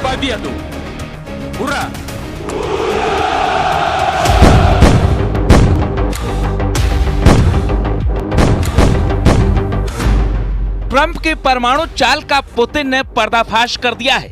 победу! Ура! Trump के परमाणु चाल का पुतिन ने पर्दाफाश कर दिया है।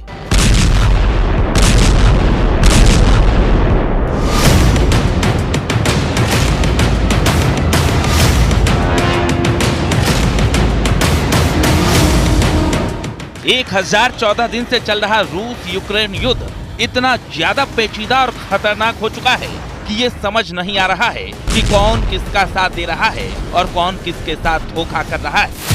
एक 1014 दिन से चल रहा रूस यूक्रेन युद्ध इतना ज्यादा पेचीदा और खतरनाक हो चुका है कि ये समझ नहीं आ रहा है कि कौन किसका साथ दे रहा है और कौन किसके साथ धोखा कर रहा है।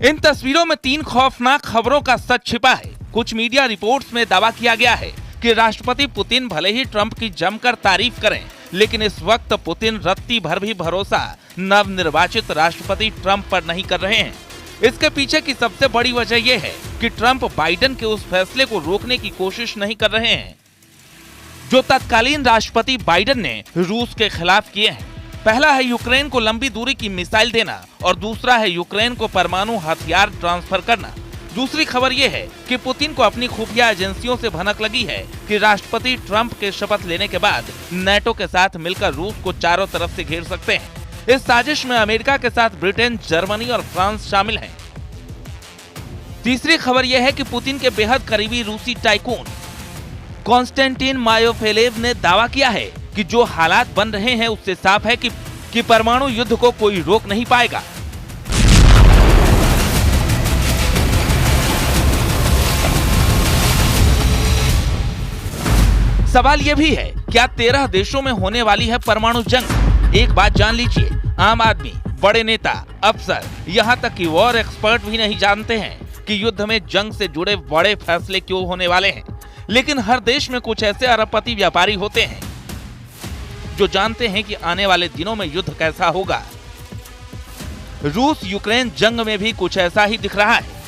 इन तस्वीरों में 3 खौफनाक खबरों का सच छिपा है। कुछ मीडिया रिपोर्ट्स में दावा किया गया है कि राष्ट्रपति पुतिन भले ही ट्रंप की जमकर तारीफ करें, लेकिन इस वक्त पुतिन रत्ती भर भी भरोसा नवनिर्वाचित राष्ट्रपति ट्रंप पर नहीं कर रहे हैं। इसके पीछे की सबसे बड़ी वजह यह है कि ट्रंप बाइडेन के उस फैसले को रोकने की कोशिश नहीं कर रहे हैं जो तत्कालीन राष्ट्रपति बाइडेन ने रूस के खिलाफ किए हैं। पहला है यूक्रेन को लंबी दूरी की मिसाइल देना और दूसरा है यूक्रेन को परमाणु हथियार ट्रांसफर करना। दूसरी खबर यह है कि पुतिन को अपनी खुफिया एजेंसियों से भनक लगी है कि राष्ट्रपति ट्रंप के शपथ लेने के बाद नेटो के साथ मिलकर रूस को चारों तरफ से घेर सकते हैं। इस साजिश में अमेरिका के साथ ब्रिटेन, जर्मनी और फ्रांस शामिल हैं। तीसरी खबर यह है कि पुतिन के बेहद करीबी रूसी टाइकून कॉन्स्टेंटिन मायोफेलेव ने दावा किया है कि जो हालात बन रहे हैं उससे साफ है कि परमाणु युद्ध को कोई रोक नहीं पाएगा। सवाल यह भी है, क्या 13 देशों में होने वाली है परमाणु जंग? एक बात जान लीजिए, आम आदमी, बड़े नेता, अफसर, यहाँ तक कि वॉर एक्सपर्ट भी नहीं जानते हैं कि युद्ध में जंग से जुड़े बड़े फैसले क्यों होने वाले हैं। लेकिन हर देश में कुछ ऐसे अरबपति व्यापारी होते हैं जो जानते हैं कि आने वाले दिनों में युद्ध कैसा होगा। रूस यूक्रेन जंग में भी कुछ ऐसा ही दिख रहा है।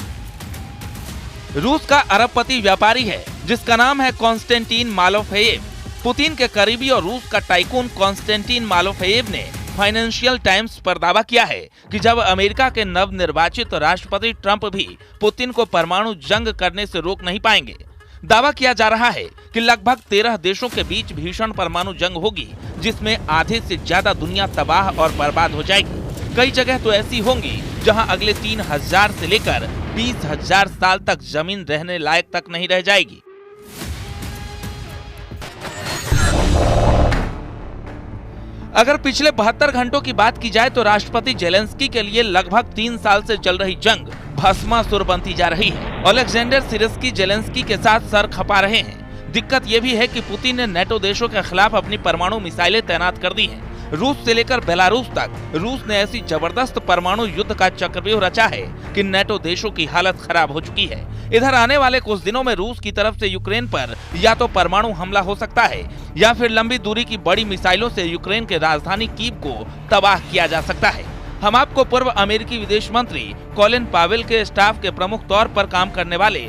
रूस का अरबपति व्यापारी है जिसका नाम है कॉन्स्टेंटिन मालोफेयेव। पुतिन के करीबी और रूस का टाइकून कॉन्स्टेंटिन मालोफेयेव ने फाइनेंशियल टाइम्स पर दावा किया है कि जब अमेरिका के नवनिर्वाचित राष्ट्रपति ट्रंप भी पुतिन को परमाणु जंग करने से रोक नहीं पाएंगे। दावा किया जा रहा है कि लगभग 13 देशों के बीच भीषण परमाणु जंग होगी जिसमें आधे से ज्यादा दुनिया तबाह और बर्बाद हो जाएगी। कई जगह तो ऐसी होंगी जहां अगले 3000 से लेकर 20,000 साल तक जमीन रहने लायक तक नहीं रह जाएगी। अगर पिछले 72 घंटों की बात की जाए तो राष्ट्रपति जेलेंस्की के लिए लगभग 3 साल से चल रही जंग भस्मासुर बनती जा रही है। ओलेक्जेंडर सिरस्की जेलेंस्की के साथ सर खपा रहे हैं। दिक्कत यह भी है कि पुतिन ने नेटो देशों के खिलाफ अपनी परमाणु मिसाइलें तैनात कर दी हैं। रूस से लेकर बेलारूस तक रूस ने ऐसी जबरदस्त परमाणु युद्ध का चक्रव्यूह रचा है कि नेटो देशों की हालत खराब हो चुकी है। इधर आने वाले कुछ दिनों में रूस की तरफ से यूक्रेन पर या तो परमाणु हमला हो सकता है या फिर लंबी दूरी की बड़ी मिसाइलों से यूक्रेन के राजधानी कीव को तबाह किया जा सकता है। हम आपको पूर्व अमेरिकी विदेश मंत्री कॉलिन पावेल के स्टाफ के प्रमुख तौर पर काम करने वाले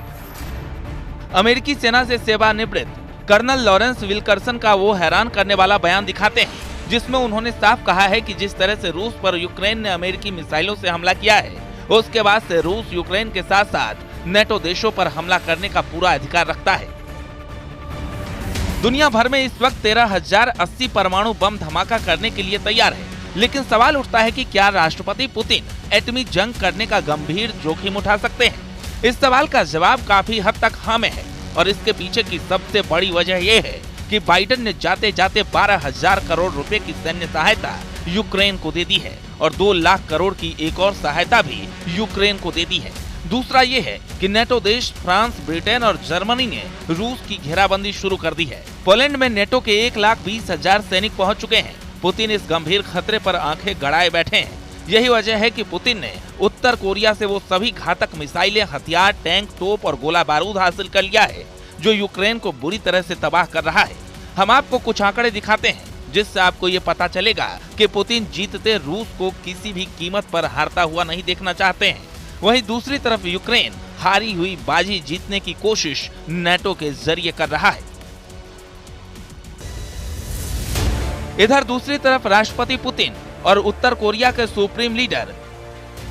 अमेरिकी सेना से सेवानिवृत्त कर्नल लॉरेंस विल्करसन का वो हैरान करने वाला बयान दिखाते हैं जिसमें उन्होंने साफ कहा है कि जिस तरह से रूस पर यूक्रेन ने अमेरिकी मिसाइलों से हमला किया है, उसके बाद से रूस यूक्रेन के साथ साथ नेटो देशों पर हमला करने का पूरा अधिकार रखता है। दुनिया भर में इस वक्त 13,080 परमाणु बम धमाका करने के लिए तैयार है। लेकिन सवाल उठता है कि क्या राष्ट्रपति पुतिन एटमी जंग करने का गंभीर जोखिम उठा सकते हैं? इस सवाल का जवाब काफी हद तक हाँ में है और इसके पीछे की सबसे बड़ी वजह यह है कि बाइडेन ने जाते जाते 12,000 करोड़ रुपए की सैन्य सहायता यूक्रेन को दे दी है और 2 लाख करोड़ की एक और सहायता भी यूक्रेन को दे दी है। दूसरा ये है कि नेटो देश फ्रांस, ब्रिटेन और जर्मनी ने रूस की घेराबंदी शुरू कर दी है। पोलैंड में नेटो के 1,20,000 सैनिक पहुंच चुके हैं। पुतिन इस गंभीर खतरे पर आंखें गड़ाए बैठे हैं। यही वजह है कि पुतिन ने उत्तर कोरिया से वो सभी घातक मिसाइलें, हथियार, टैंक, तोप और गोला बारूद हासिल कर लिया है जो यूक्रेन को बुरी तरह से तबाह कर रहा है। हम आपको कुछ आंकड़े दिखाते हैं जिससे आपको ये पता चलेगा कि पुतिन जीतते रूस को किसी भी कीमत पर हारता हुआ नहीं देखना चाहते हैं। वहीं दूसरी तरफ यूक्रेन हारी हुई बाजी जीतने की कोशिश नेटो के जरिए कर रहा है। इधर दूसरी तरफ राष्ट्रपति पुतिन और उत्तर कोरिया के supreme leader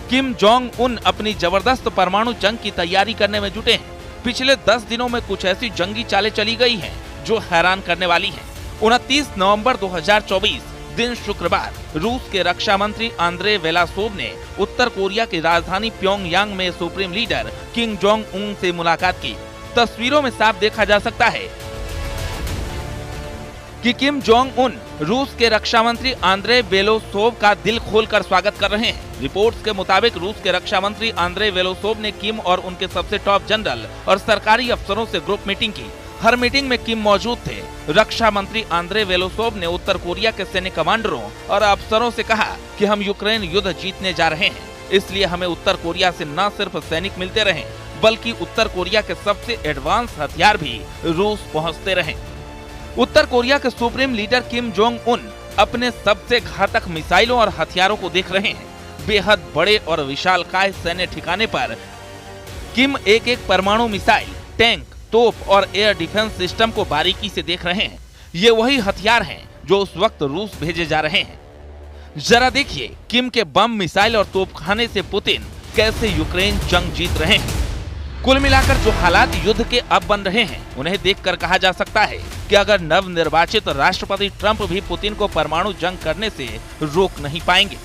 Kim Jong Un अपनी जबरदस्त परमाणु जंग की तैयारी करने में जुटे हैं। पिछले 10 दिनों में कुछ ऐसी जंगी चालें चली गई हैं जो हैरान करने वाली हैं। 29 नवंबर 2024 दिन शुक्रवार रूस के रक्षा मंत्री आंद्रे वेलासोव ने उत्तर कोरिया की राजधानी प्योंगयांग में supreme leader Kim Jong Un से मुलाकात की। तस्वीरों में साफ देखा जा सकता है कि किम जोंग उन रूस के रक्षा मंत्री आंद्रे बेलोसोव का दिल खोलकर स्वागत कर रहे हैं। रिपोर्ट्स के मुताबिक रूस के रक्षा मंत्री आंद्रे बेलोसोव ने किम और उनके सबसे टॉप जनरल और सरकारी अफसरों से ग्रुप मीटिंग की। हर मीटिंग में किम मौजूद थे। रक्षा मंत्री आंद्रे वेलोसोव ने उत्तर कोरिया के सैन्य कमांडरों और अफसरों से कहा कि हम यूक्रेन युद्ध जीतने जा रहे हैं, इसलिए हमें उत्तर कोरिया से न सिर्फ सैनिक मिलते रहें बल्कि उत्तर कोरिया के सबसे एडवांस हथियार भी रूस पहुंचते रहें। उत्तर कोरिया के supreme leader Kim Jong Un अपने सबसे घातक मिसाइलों और हथियारों को देख रहे हैं। बेहद बड़े और विशालकाय सैन्य ठिकाने पर किम एक एक परमाणु मिसाइल, टैंक, तोप और एयर डिफेंस सिस्टम को बारीकी से देख रहे हैं। ये वही हथियार हैं जो उस वक्त रूस भेजे जा रहे हैं। जरा देखिए किम के बम, मिसाइल और तोपखाने से पुतिन कैसे यूक्रेन जंग जीत रहे हैं। कुल मिलाकर जो हालात युद्ध के अब बन रहे हैं उन्हें देखकर कहा जा सकता है कि अगर नवनिर्वाचित राष्ट्रपति ट्रंप भी पुतिन को परमाणु जंग करने से रोक नहीं पाएंगे।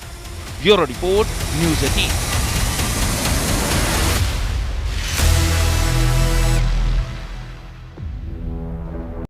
Bureau report, news 18।